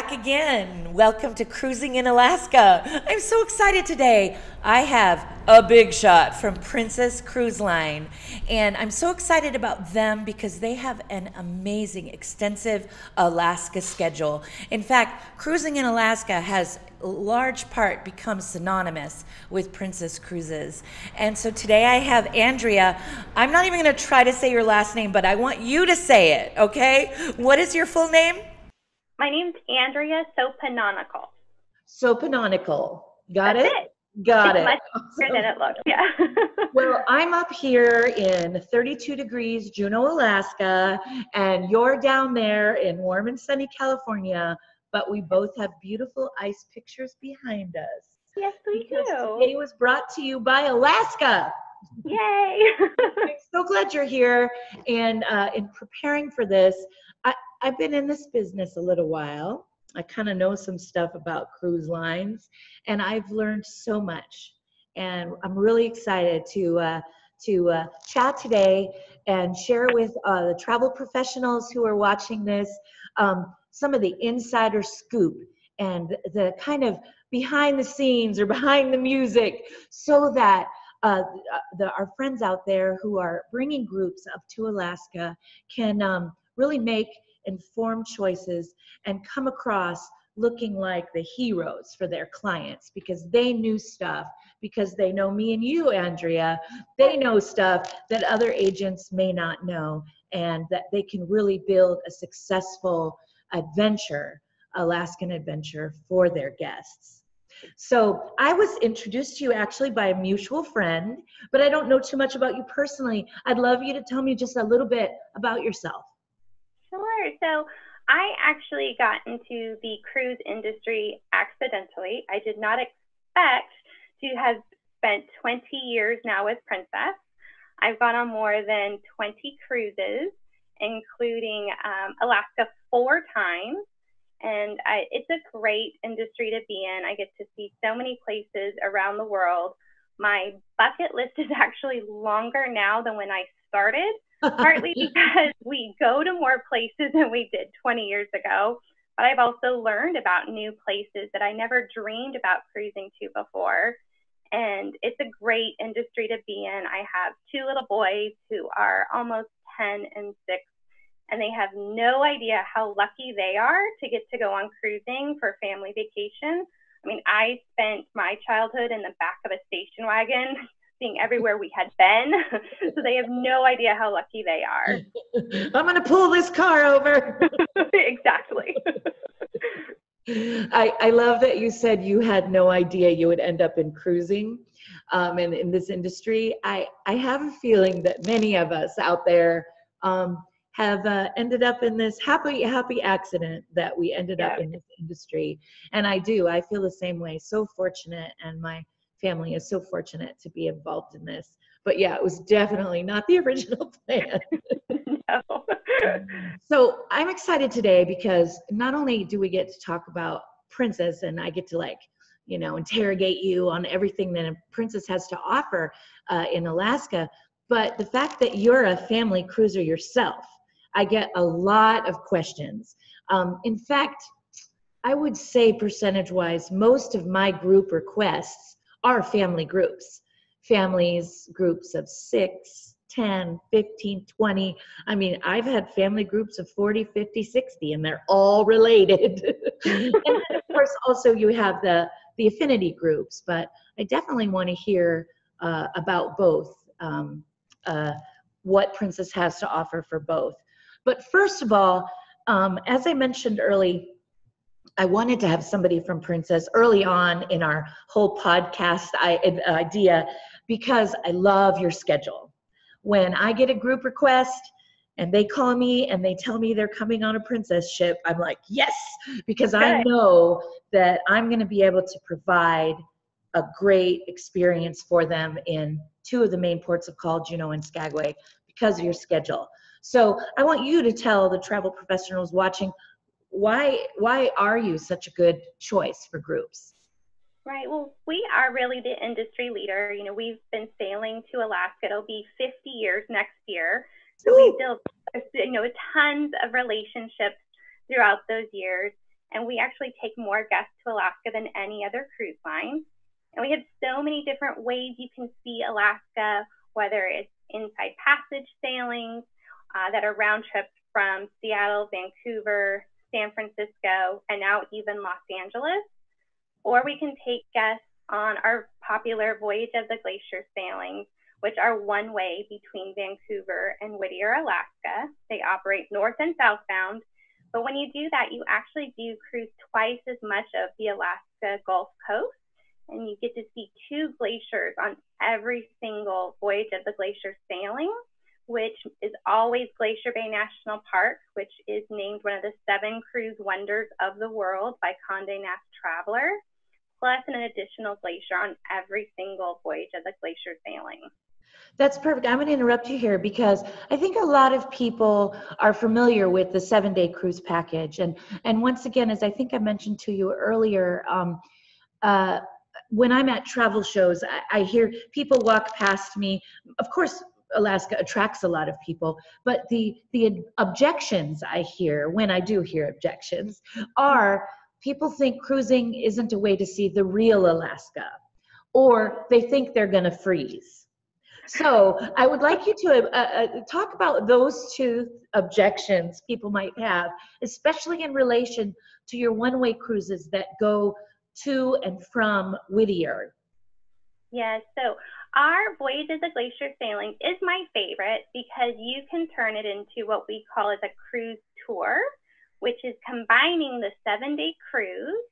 back again. Welcome to Cruising in Alaska. I'm so excited today. I have a big shot from Princess Cruise Line, and I'm so excited about them because they have an amazing, extensive Alaska schedule. In fact, Cruising in Alaska has large part become synonymous with Princess Cruises. And so today I have Andrea. I'm not even going to try to say your last name, but I want you to say it, okay? What is your full name? My name's Andrea Sopanonical. Sopanonical. Got That's it? Got it's it. much better than it looks, yeah. Well, I'm up here in 32 degrees, Juneau, Alaska, and you're down there in warm and sunny California, but we both have beautiful ice pictures behind us. Yes, we Because do. today was brought to you by Alaska. Yay. I'm so glad you're here. And in preparing for this, I've been in this business a little while. I kind of know some stuff about cruise lines, and I've learned so much. And I'm really excited to chat today and share with the travel professionals who are watching this some of the insider scoop and the kind of behind the scenes or behind the music, so that our friends out there who are bringing groups up to Alaska can really make informed choices and come across looking like the heroes for their clients, because they knew stuff, because they know me and you, Andrea. They know stuff that other agents may not know, and that they can really build a successful adventure, Alaskan adventure, for their guests. So I was introduced to you actually by a mutual friend, but I don't know too much about you personally. I'd love you to tell me just a little bit about yourself. Sure. So I actually got into the cruise industry accidentally. I did not expect to have spent 20 years now with Princess. I've gone on more than 20 cruises, including Alaska 4 times. And it's a great industry to be in. I get to see so many places around the world. My bucket list is actually longer now than when I started, partly because we go to more places than we did 20 years ago. But I've also learned about new places that I never dreamed about cruising to before. And it's a great industry to be in. I have 2 little boys who are almost 10 and 6. And they have no idea how lucky they are to get to go on cruising for family vacation. I mean, I spent my childhood in the back of a station wagon, seeing everywhere we had been. So they have no idea how lucky they are. I'm going to pull this car over. Exactly. I love that you said you had no idea you would end up in cruising and in this industry. I have a feeling that many of us out there have ended up in this happy accident that we ended up in this industry. And I feel the same way. So fortunate, and my family is so fortunate to be involved in this. But yeah, it was definitely not the original plan. No. So I'm excited today because not only do we get to talk about Princess, and I get to interrogate you on everything that a Princess has to offer in Alaska, but the fact that you're a family cruiser yourself, I get a lot of questions. In fact, I would say percentage-wise, most of my group requests are family groups. Families, groups of 6, 10, 15, 20. I mean, I've had family groups of 40, 50, 60, and they're all related. And then, of course, also you have the affinity groups, but I definitely want to hear about both, what Princess has to offer for both. But first of all, as I mentioned early, I wanted to have somebody from Princess early on in our whole podcast idea, because I love your schedule. When I get a group request and they call me and they tell me they're coming on a Princess ship, I'm like, yes, because I know that I'm going to be able to provide a great experience for them in 2 of the main ports of call, Juneau and Skagway, because of your schedule. So I want you to tell the travel professionals watching, why are you such a good choice for groups? Right. Well, we are really the industry leader. You know, we've been sailing to Alaska. It'll be 50 years next year. So we've built, tons of relationships throughout those years. and we actually take more guests to Alaska than any other cruise line. And we have so many different ways you can see Alaska, whether it's inside passage sailings that are round trips from Seattle, Vancouver, San Francisco, and now even Los Angeles. Or we can take guests on our popular Voyage of the Glacier sailings, which are one way between Vancouver and Whittier, Alaska. They operate north and southbound. But when you do that, you actually do cruise twice as much of the Alaska Gulf Coast, and you get to see 2 glaciers on every single Voyage of the Glacier sailing, which is always Glacier Bay National Park, which is named one of the 7 cruise wonders of the world by Condé Nast Traveler, plus an additional glacier on every single Voyage of the Glacier sailing. That's perfect. I'm going to interrupt you here because I think a lot of people are familiar with the 7-day cruise package. And once again, as I think I mentioned to you earlier, when I'm at travel shows, I hear people walk past me. Of course, Alaska attracts a lot of people, but the objections I hear, when I do hear objections, are people think cruising isn't a way to see the real Alaska, or they think they're going to freeze. So I would like you to talk about those 2 objections people might have, especially in relation to your one-way cruises that go to and from Whittier. Yes, so our Voyage of the Glacier sailing is my favorite because you can turn it into what we call as a cruise tour, which is combining the 7-day cruise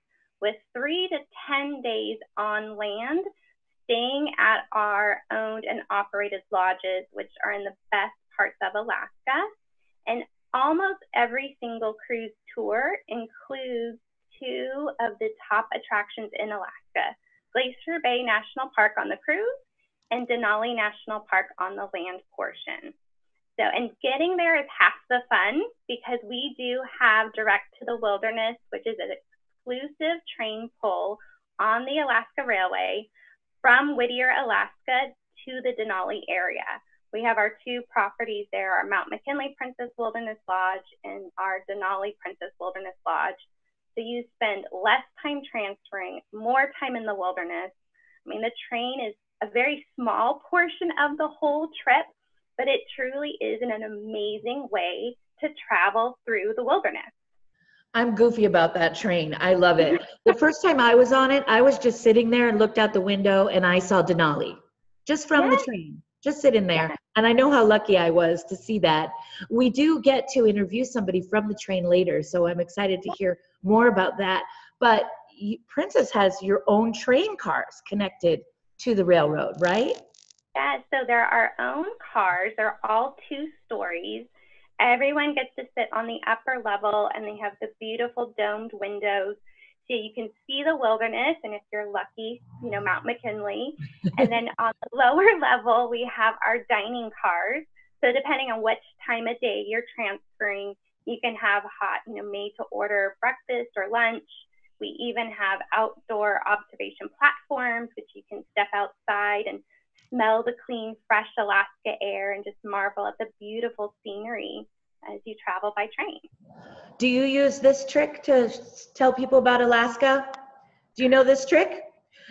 with 3 to 10 days on land, staying at our owned and operated lodges, which are in the best parts of Alaska. And almost every single cruise tour includes 2 of the top attractions in Alaska: Glacier Bay National Park on the cruise and Denali National Park on the land portion. So, and getting there is half the fun because we do have Direct to the Wilderness, which is an exclusive train pull on the Alaska Railway from Whittier, Alaska to the Denali area. We have our 2 properties there, our Mount McKinley Princess Wilderness Lodge and our Denali Princess Wilderness Lodge. So you spend less time transferring, more time in the wilderness. I mean, the train is a very small portion of the whole trip, but it truly is an amazing way to travel through the wilderness. I'm goofy about that train. I love it. The first time I was on it, I was just sitting there and looked out the window and I saw Denali just from the train, just sitting there. And I know how lucky I was to see that. We do get to interview somebody from the train later, so I'm excited to hear more about that. But Princess has your own train cars connected to the railroad, right? Yeah, so they're our own cars. They're all 2 stories. Everyone gets to sit on the upper level, and they have the beautiful domed windows, so you can see the wilderness, and if you're lucky, you know, Mount McKinley. And then on the lower level, we have our dining cars. So depending on which time of day you're transferring, you can have hot, you know, made-to-order breakfast or lunch. We even have outdoor observation platforms, which you can step outside and smell the clean, fresh Alaska air and just marvel at the beautiful scenery as you travel by train. Do you use this trick to tell people about Alaska? Do you know this trick?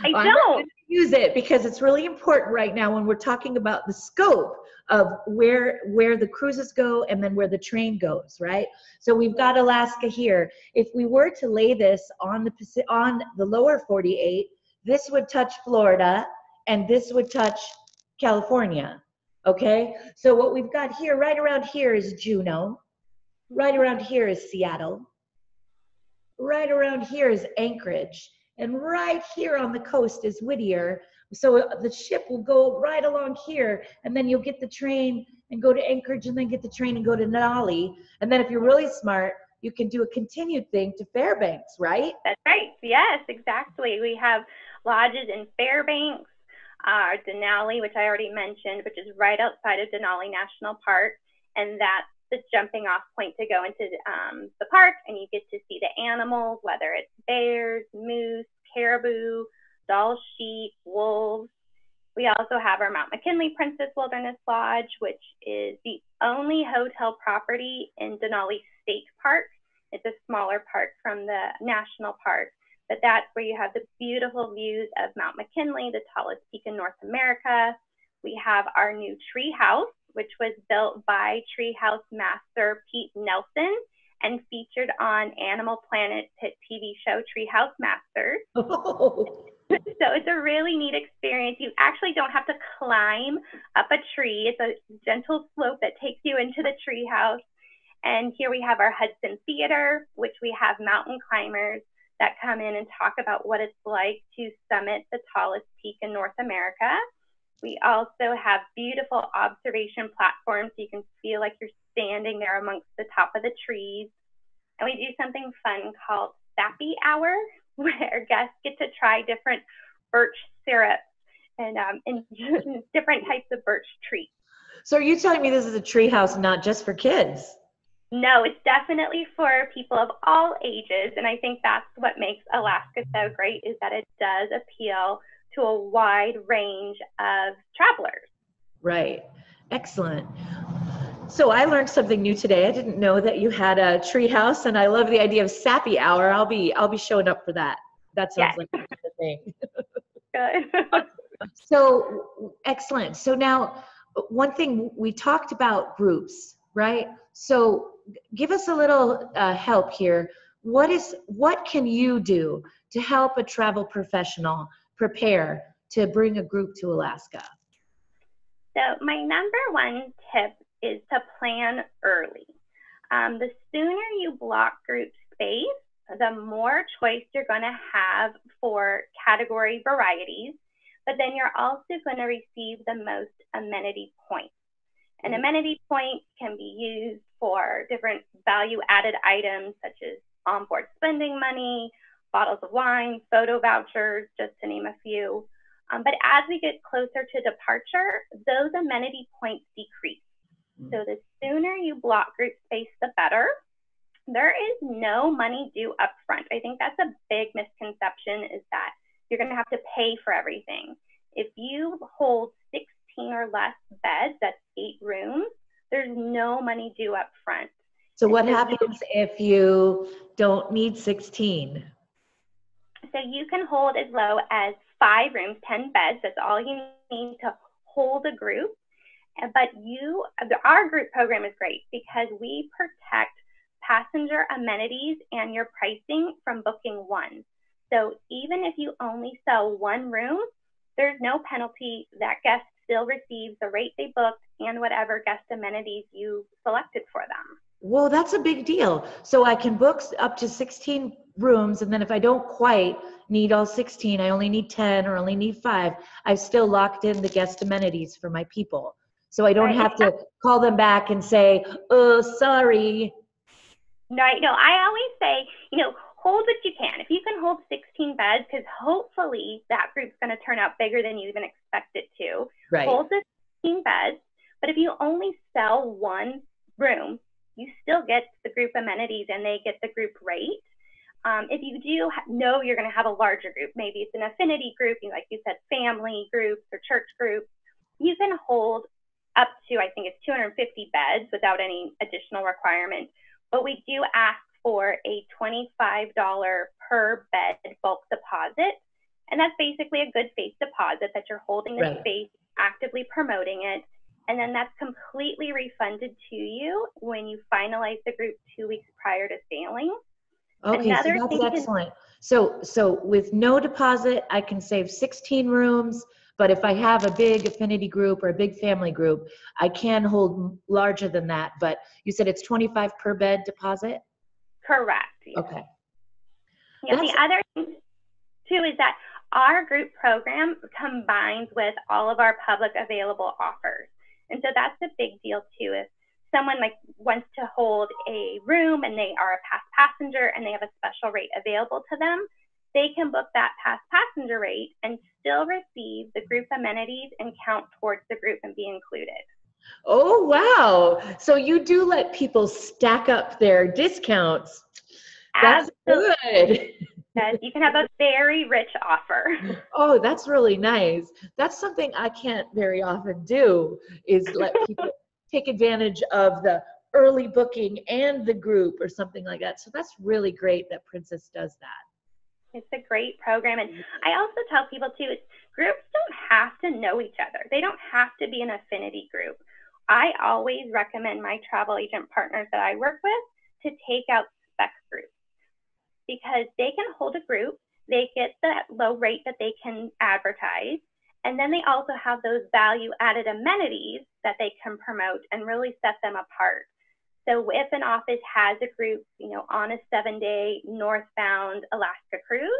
I don't. Use it because it's really important right now when we're talking about the scope of where the cruises go and then where the train goes, right? So we've got Alaska here. If we were to lay this on the lower 48, this would touch Florida and this would touch California, okay? So what we've got here, right around here is Juneau. Right around here is Seattle. Right around here is Anchorage. And right here on the coast is Whittier. So the ship will go right along here, and then you'll get the train and go to Anchorage, and then get the train and go to Denali. And then if you're really smart, you can do a continued thing to Fairbanks, right? That's right. Yes, exactly. We have lodges in Fairbanks, Denali, which I already mentioned, which is right outside of Denali National Park. And that's the jumping off point to go into the park, and you get to see the animals, whether it's bears, moose, caribou, Dall sheep, wolves. We also have our Mount McKinley Princess Wilderness Lodge, which is the only hotel property in Denali State Park It's a smaller park from the national park, but that's where you have the beautiful views of Mount McKinley, the tallest peak in North America. We have our new tree house, which was built by treehouse master Pete Nelson and featured on Animal Planet's hit TV show Treehouse Masters. Oh. So it's a really neat experience. You actually don't have to climb up a tree. It's a gentle slope that takes you into the treehouse. And here we have our Hudson Theater, which we have mountain climbers that come in and talk about what it's like to summit the tallest peak in North America. We also have beautiful observation platforms so you can feel like you're standing there amongst the top of the trees. And we do something fun called Sappy Hour, where guests get to try different birch syrups and different types of birch treats. So are you telling me this is a tree house not just for kids? No, it's definitely for people of all ages. And I think that's what makes Alaska so great, is that it does appeal to a wide range of travelers. Right. Excellent. So I learned something new today. I didn't know that you had a tree house, and I love the idea of Sappy Hour. I'll be showing up for that. That sounds like a good thing. Good. So excellent. So now, one thing we talked about groups, right? So give us a little help here. What can you do to help a travel professional prepare to bring a group to Alaska? So my number one tip is to plan early. The sooner you block group space, the more choice you're going to have for category varieties, but then you're also going to receive the most amenity points. An amenity point can be used for different value-added items such as onboard spending money, bottles of wine, photo vouchers, just to name a few. But as we get closer to departure, those amenity points decrease. So the sooner you block group space, the better. There is no money due up front. I think that's a big misconception, is that you're going to have to pay for everything. If you hold 16 or less beds, that's 8 rooms, there's no money due up front. So what happens if you don't need 16? So you can hold as low as 5 rooms, 10 beds. That's all you need to hold a group. But our group program is great because we protect passenger amenities and your pricing from booking one. So even if you only sell 1 room, there's no penalty. That guest still receives the rate they booked and whatever guest amenities you selected for them. Well, that's a big deal. So I can book up to 16 rooms, and then if I don't quite need all 16, I only need 10 or only need 5, I've still locked in the guest amenities for my people. So I don't have to call them back and say, oh, sorry. Right. No, I always say, hold what you can. If you can hold 16 beds, because hopefully that group's going to turn out bigger than you even expect it to. Right. Hold the 16 beds. But if you only sell 1 room, you still get the group amenities and they get the group rate. If you do know you're going to have a larger group, maybe it's an affinity group, like you said, family groups or church groups, you can hold up to, I think it's 250 beds without any additional requirement. But we do ask for a $25 per bed bulk deposit. And that's basically a good faith deposit that you're holding the space, actively promoting it. And then that's completely refunded to you when you finalize the group 2 weeks prior to sailing. Okay, so that's excellent. So with no deposit, I can save 16 rooms. But if I have a big affinity group or a big family group, I can hold larger than that. But you said it's 25 per bed deposit? Correct. Yeah. Okay. Yeah, the other thing too is that our group program combines with all of our public available offers. And so that's a big deal too. If someone wants to hold a room and they are a past passenger and they have a special rate available to them, they can book that past passenger rate and still receive the group amenities and count towards the group and be included. Oh, wow. So you do let people stack up their discounts. That's good. Yes, you can have a very rich offer. Oh, that's really nice. That's something I can't very often do, is let people take advantage of the early booking and the group or something like that. So that's really great that Princess does that. It's a great program. And I also tell people too, groups don't have to know each other. They don't have to be an affinity group. I always recommend my travel agent partners that I work with to take out spec groups, because they can hold a group, they get that low rate that they can advertise, and then they also have those value added amenities that they can promote and really set them apart. So if an office has a group, on a 7-day northbound Alaska cruise,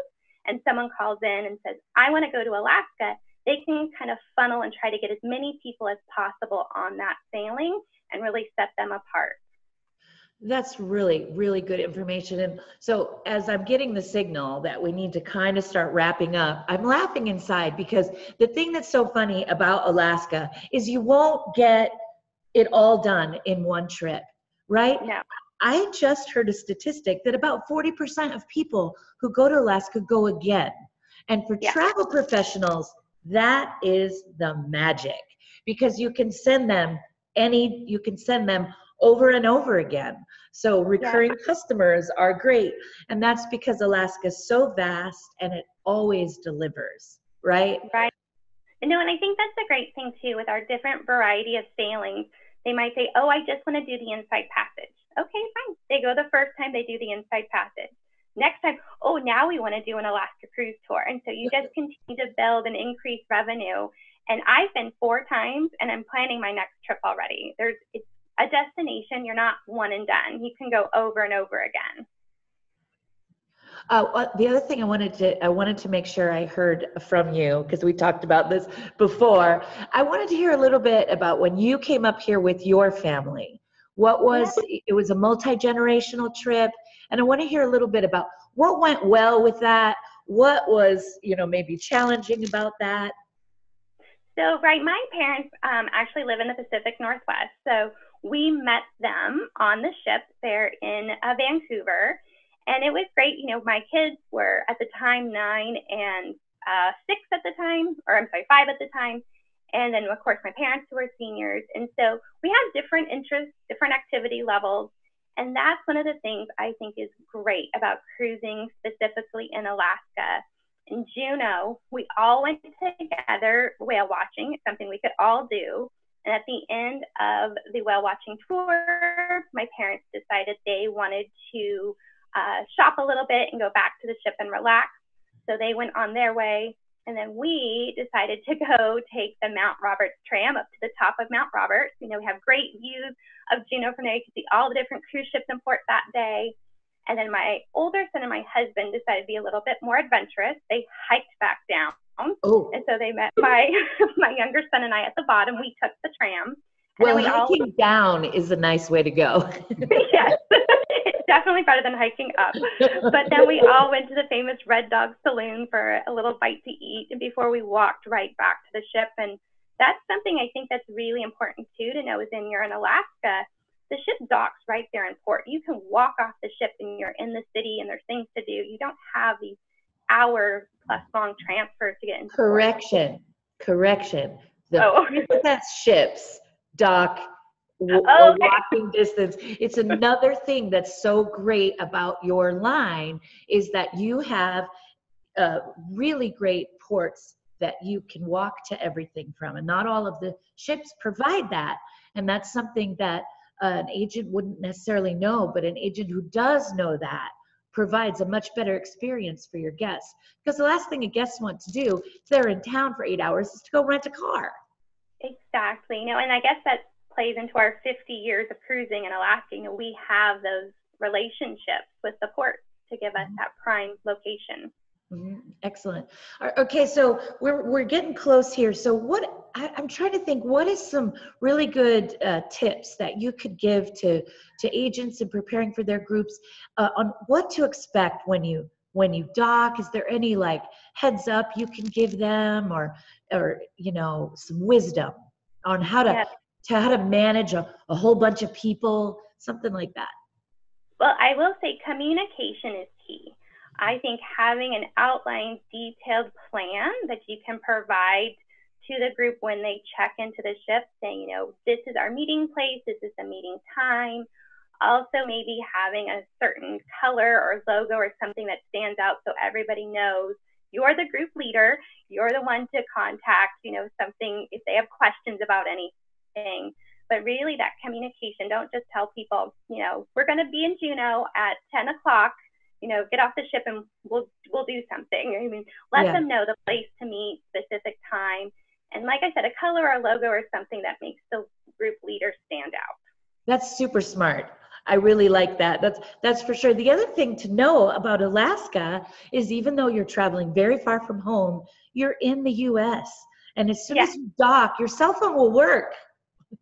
and someone calls in and says, I want to go to Alaska, they can kind of funnel and try to get as many people as possible on that sailing and really set them apart. That's really, really good information. And so as I'm getting the signal that we need to kind of start wrapping up, I'm laughing inside, because the thing that's so funny about Alaska is you won't get it all done in one trip, right? No. I just heard a statistic that about 40% of people who go to Alaska go again. And for travel professionals, that is the magic, because you can send them over and over again. So recurring customers are great. And that's because Alaska is so vast and it always delivers, right? Right. And I think that's a great thing too with our different variety of sailings. They might say, oh, I just want to do the inside passage. Okay, fine. They go the first time, they do the inside passage. Next time, oh, now we want to do an Alaska cruise tour. And so you just continue to build and increase revenue. And I've been 4 times, and I'm planning my next trip already. It's a destination. You're not one and done. You can go over and over again. The other thing I wanted to make sure I heard from you, because we talked about this before. I wanted to hear a little bit about when you came up here with your family. It was a multi-generational trip, and I want to hear a little bit about what went well with that. What was, maybe challenging about that? So, right, my parents actually live in the Pacific Northwest. So we met them on the ship there in Vancouver. And it was great. My kids were at the time 9 and 6 at the time, or I'm sorry, 5 at the time. And then, of course, my parents were seniors. And so we had different interests, different activity levels. And that's one of the things I think is great about cruising, specifically in Alaska. In Juneau, we all went together whale watching. It's something we could all do. And at the end of the whale watching tour, my parents decided they wanted to shop a little bit and go back to the ship and relax. So they went on their way. And then we decided to go take the Mount Roberts tram up to the top of Mount Roberts. We have great views of Juneau from there. You could see all the different cruise ships in port that day. And then my older son and my husband decided to be a little bit more adventurous. They hiked back down. Oh. And so they met my younger son and I at the bottom. We took the tram. Well, hiking down is a nice way to go. Yes. Definitely better than hiking up. But then we all went to the famous Red Dog Saloon for a little bite to eat, and before we walked right back to the ship. And that's something I think that's really important too to know is when you're in Alaska, the ship docks right there in port. You can walk off the ship and you're in the city and there's things to do. You don't have these hour-plus long transfers to get into Correction. The Princess ships dock a walking distance. It's another thing that's so great about your line is that you have really great ports that you can walk to everything from, and not all of the ships provide that. And that's something that an agent wouldn't necessarily know, but an agent who does know that provides a much better experience for your guests. Because the last thing a guest wants to do if they're in town for 8 hours is to go rent a car. Exactly. And I guess that plays into our 50 years of cruising in Alaska. We have those relationships with the ports to give us that prime location. Mm-hmm. Excellent. Okay, so we're getting close here. So I'm trying to think, what is some really good tips that you could give to agents in preparing for their groups on what to expect when you dock? Is there any heads up you can give them, or some wisdom on how to manage a whole bunch of people, something like that? Well, I will say communication is key. I think having an outlined, detailed plan that you can provide to the group when they check into the ship, saying, you know, this is our meeting place, this is the meeting time. Also, maybe having a certain color or logo or something that stands out so everybody knows you're the group leader, you're the one to contact, you know, something if they have questions about anything. But really that communication, don't just tell people, you know, we're going to be in Juneau at 10 o'clock, you know, get off the ship and we'll do something. I mean, let them know the place to meet, specific time. And like I said, a color or logo or something that makes the group leader stand out. That's super smart. I really like that. That's for sure. The other thing to know about Alaska is even though you're traveling very far from home, you're in the US. And as soon as you dock, your cell phone will work.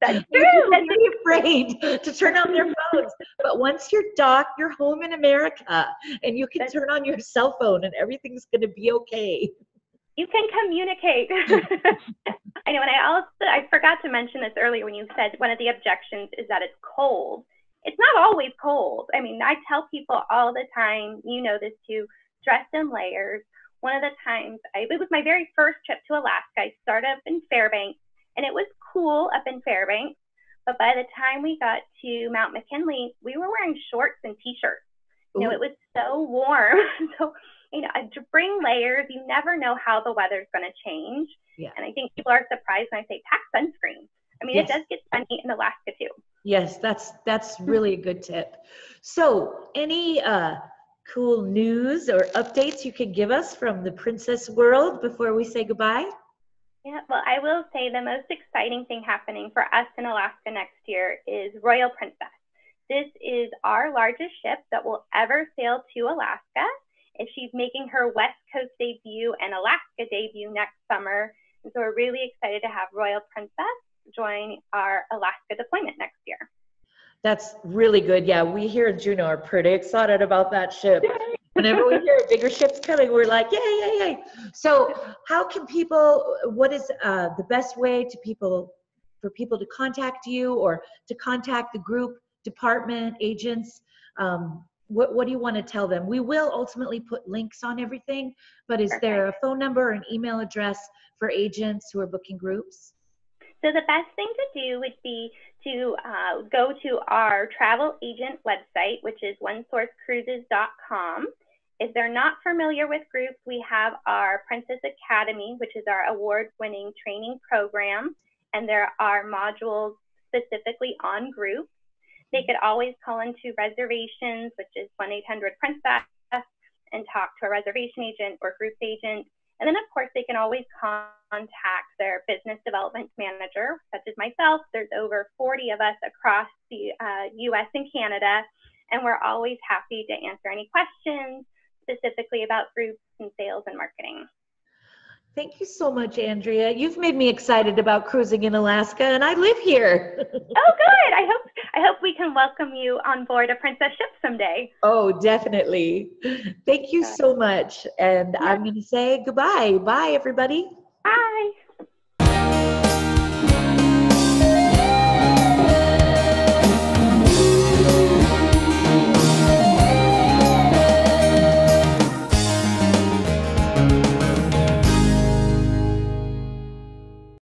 That's true. People be afraid to turn on their phones. But once you're docked, you're home in America and you can turn on your cell phone and everything's going to be okay. You can communicate. I know, and I forgot to mention this earlier when you said one of the objections is that it's cold. It's not always cold. I mean, I tell people all the time, you know this too, dress in layers. One of the times, it was my very first trip to Alaska. I started up in Fairbanks, and it was cool up in Fairbanks. But by the time we got to Mount McKinley, we were wearing shorts and t-shirts. You know, it was so warm. So, you know, to bring layers, you never know how the weather's going to change. Yeah. And I think people are surprised when I say pack sunscreen. I mean, it does get sunny in Alaska too. Yes, that's really a good tip. So any cool news or updates you can give us from the princess world before we say goodbye? Yeah, well, I will say the most exciting thing happening for us in Alaska next year is Royal Princess. This is our largest ship that will ever sail to Alaska. And she's making her West Coast debut and Alaska debut next summer. And so we're really excited to have Royal Princess join our Alaska deployment next year. That's really good. Yeah, we here in Juneau are pretty excited about that ship. Whenever we hear a bigger ship's coming, we're like, yay, yay, yay. So how can people, what is the best way for people to contact you or to contact the group, department, agents? What do you want to tell them? We will ultimately put links on everything, but is there a phone number or an email address for agents who are booking groups? So the best thing to do would be to go to our travel agent website, which is onesourcecruises.com. If they're not familiar with groups, we have our Princess Academy, which is our award-winning training program, and there are modules specifically on groups. They could always call into reservations, which is 1-800-PRINCESS, and talk to a reservation agent or group agent. And then, of course, they can always contact their business development manager, such as myself. There's over 40 of us across the U.S. and Canada, and we're always happy to answer any questions specifically about groups and sales and marketing. Thank you so much, Andrea. You've made me excited about cruising in Alaska, and I live here. Oh, good. I hope we can welcome you on board a Princess ship someday. Oh, definitely. Thank you so much. And I'm going to say goodbye. Bye, everybody.